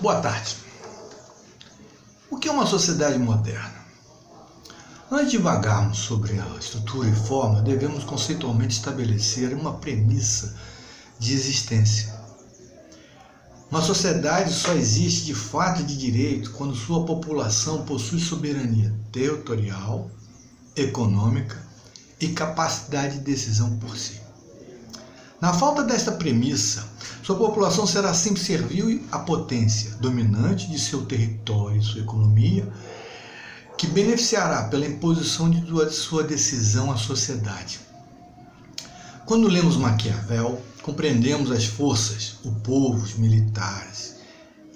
Boa tarde. O que é uma sociedade moderna? Antes de divagarmos sobre a estrutura e forma, devemos conceitualmente estabelecer uma premissa de existência. Uma sociedade só existe de fato e de direito quando sua população possui soberania territorial, econômica e capacidade de decisão por si. Na falta desta premissa, sua população será sempre servil à potência dominante de seu território e sua economia, que beneficiará pela imposição de sua decisão à sociedade. Quando lemos Maquiavel, compreendemos as forças, o povo, os militares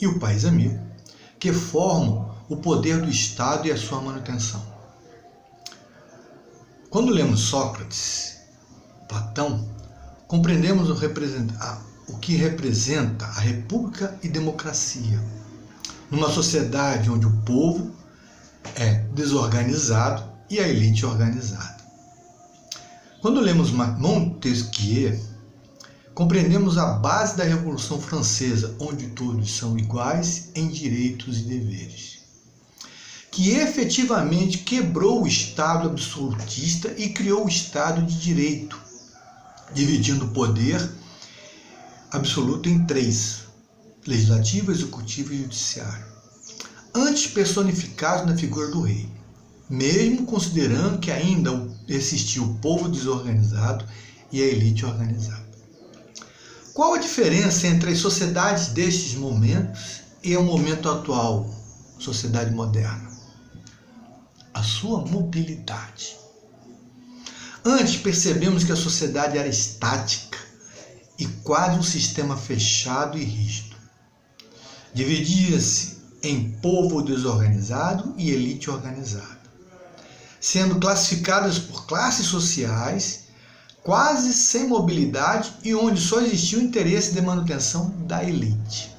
e o país amigo, que formam o poder do Estado e a sua manutenção. Quando lemos Sócrates, Platão, compreendemos o que representa a república e democracia, numa sociedade onde o povo é desorganizado e a elite organizada. Quando lemos Montesquieu, compreendemos a base da Revolução Francesa, onde todos são iguais em direitos e deveres, que efetivamente quebrou o Estado absolutista e criou o Estado de Direito, dividindo o poder absoluto em três: legislativo, executivo e judiciário, antes personificados na figura do rei, mesmo considerando que ainda existia o povo desorganizado e a elite organizada. Qual a diferença entre as sociedades destes momentos e o momento atual, sociedade moderna? A sua mobilidade. Antes percebemos que a sociedade era estática e quase um sistema fechado e rígido. Dividia-se em povo desorganizado e elite organizada, sendo classificadas por classes sociais, quase sem mobilidade e onde só existia o interesse de manutenção da elite.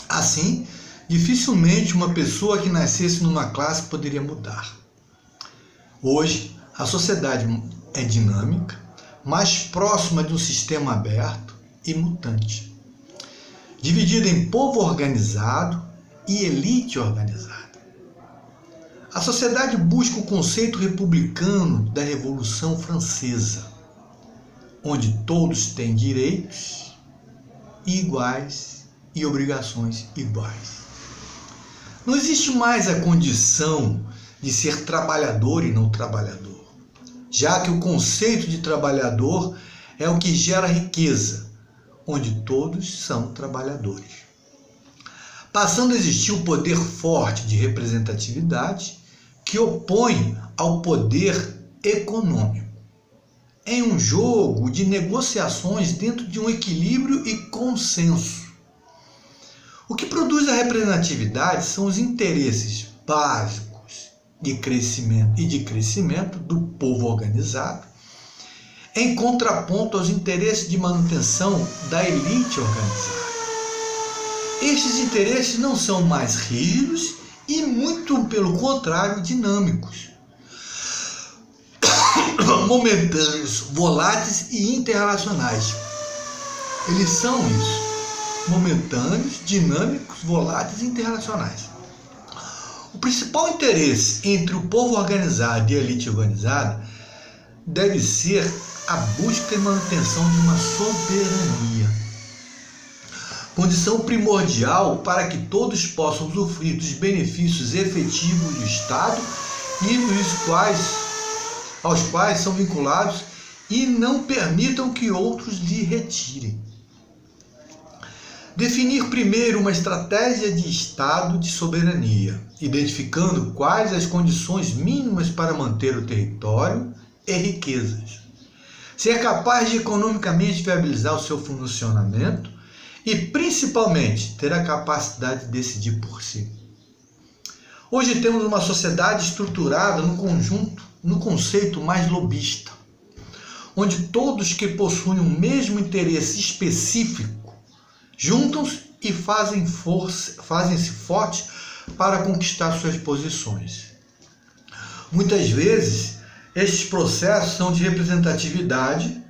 Assim, dificilmente uma pessoa que nascesse numa classe poderia mudar. Hoje, a sociedade é dinâmica, mais próxima de um sistema aberto e mutante, dividida em povo organizado e elite organizada. A sociedade busca o conceito republicano da Revolução Francesa, onde todos têm direitos iguais e obrigações iguais. Não existe mais a condição de ser trabalhador e não trabalhador, já que o conceito de trabalhador é o que gera riqueza, onde todos são trabalhadores. Passando a existir o poder forte de representatividade que opõe ao poder econômico, em um jogo de negociações dentro de um equilíbrio e consenso. O que produz a representatividade são os interesses básicos de crescimento do povo organizado, em contraponto aos interesses de manutenção da elite organizada. Estes interesses não são mais rígidos e, muito pelo contrário, dinâmicos, momentâneos, voláteis e interrelacionais. Eles são isso: momentâneos, dinâmicos, voláteis e interrelacionais. O principal interesse entre o povo organizado e a elite organizada deve ser a busca e manutenção de uma soberania, condição primordial para que todos possam usufruir dos benefícios efetivos do Estado e aos quais são vinculados e não permitam que outros lhe retirem. Definir primeiro uma estratégia de Estado de soberania, identificando quais as condições mínimas para manter o território e riquezas. Ser capaz de economicamente viabilizar o seu funcionamento e, principalmente, ter a capacidade de decidir por si. Hoje temos uma sociedade estruturada no conceito mais lobista, onde todos que possuem o mesmo interesse específico juntam-se e fazem-se fortes para conquistar suas posições. Muitas vezes, estes processos são de representatividade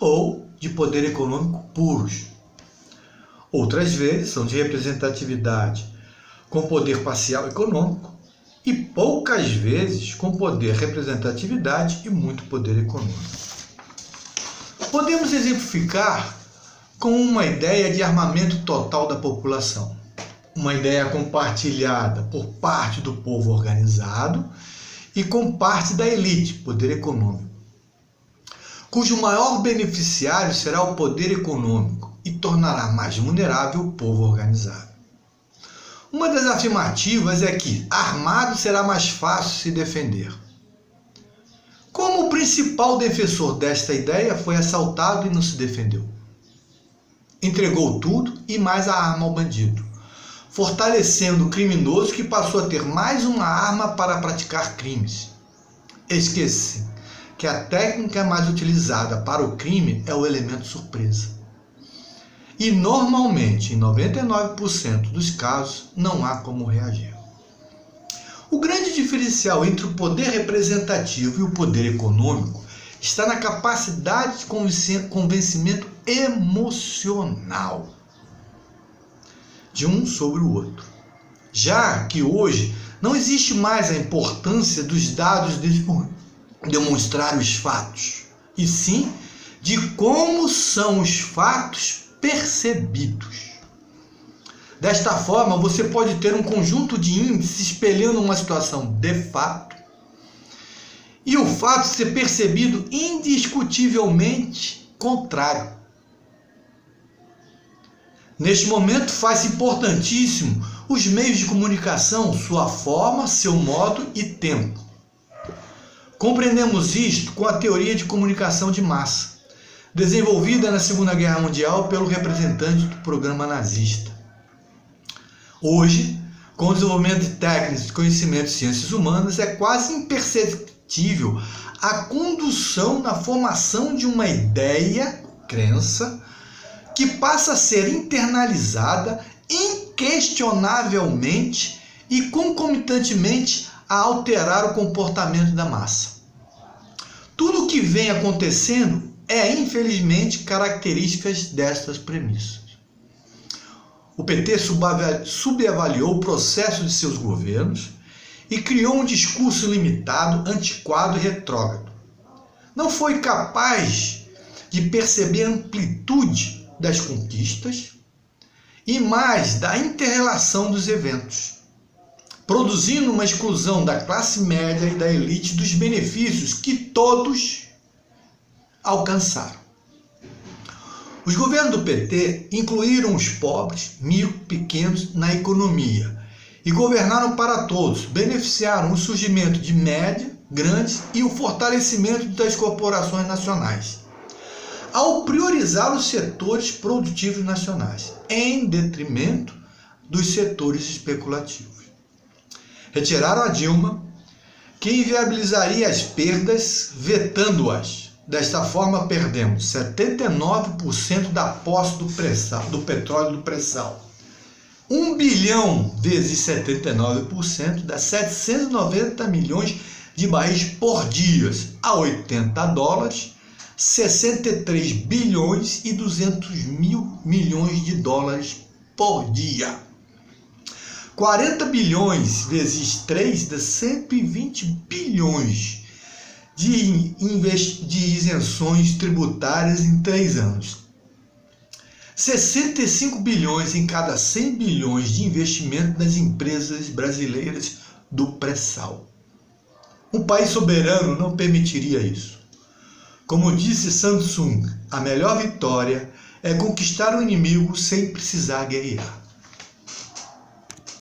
ou de poder econômico puros. Outras vezes são de representatividade com poder parcial econômico e poucas vezes com poder, representatividade e muito poder econômico. Podemos exemplificar com uma ideia de armamento total da população, uma ideia compartilhada por parte do povo organizado e com parte da elite, poder econômico, cujo maior beneficiário será o poder econômico e tornará mais vulnerável o povo organizado. Uma das afirmativas é que armado será mais fácil se defender. Como o principal defensor desta ideia foi assaltado e não se defendeu? Entregou tudo e mais a arma ao bandido, fortalecendo o criminoso que passou a ter mais uma arma para praticar crimes. Esquece que a técnica mais utilizada para o crime é o elemento surpresa. E normalmente, em 99% dos casos, não há como reagir. O grande diferencial entre o poder representativo e o poder econômico está na capacidade de convencimento emocional de um sobre o outro. Já que hoje não existe mais a importância dos dados de demonstrar os fatos, e sim de como são os fatos percebidos. Desta forma, você pode ter um conjunto de índices espelhando uma situação de fato e o fato ser percebido indiscutivelmente contrário. Neste momento, faz-se importantíssimo os meios de comunicação, sua forma, seu modo e tempo. Compreendemos isto com a teoria de comunicação de massa, desenvolvida na Segunda Guerra Mundial pelo representante do programa nazista. Hoje, com o desenvolvimento de técnicas de conhecimento de ciências humanas, é quase imperceptível a condução na formação de uma ideia, crença, que passa a ser internalizada inquestionavelmente e concomitantemente a alterar o comportamento da massa. Tudo o que vem acontecendo é, infelizmente, características destas premissas. O PT subavaliou o processo de seus governos e criou um discurso limitado, antiquado e retrógrado. Não foi capaz de perceber a amplitude das conquistas e mais da inter-relação dos eventos, produzindo uma exclusão da classe média e da elite dos benefícios que todos alcançaram. Os governos do PT incluíram os pobres, micro, pequenos na economia e governaram para todos, beneficiaram o surgimento de média, grandes e o fortalecimento das corporações nacionais, ao priorizar os setores produtivos nacionais, em detrimento dos setores especulativos. Retiraram a Dilma, que inviabilizaria as perdas, vetando-as. Desta forma, perdemos 79% da posse do petróleo do pré-sal. 1 bilhão vezes 79% dá 790 milhões de barris por dia, a $80, 63 bilhões e 200 mil milhões de dólares por dia. 40 bilhões vezes 3 dá 120 bilhões de isenções tributárias em 3 anos. 65 bilhões em cada 100 bilhões de investimento nas empresas brasileiras do pré-sal. Um país soberano não permitiria isso. Como disse Samsung, a melhor vitória é conquistar o inimigo sem precisar guerrear.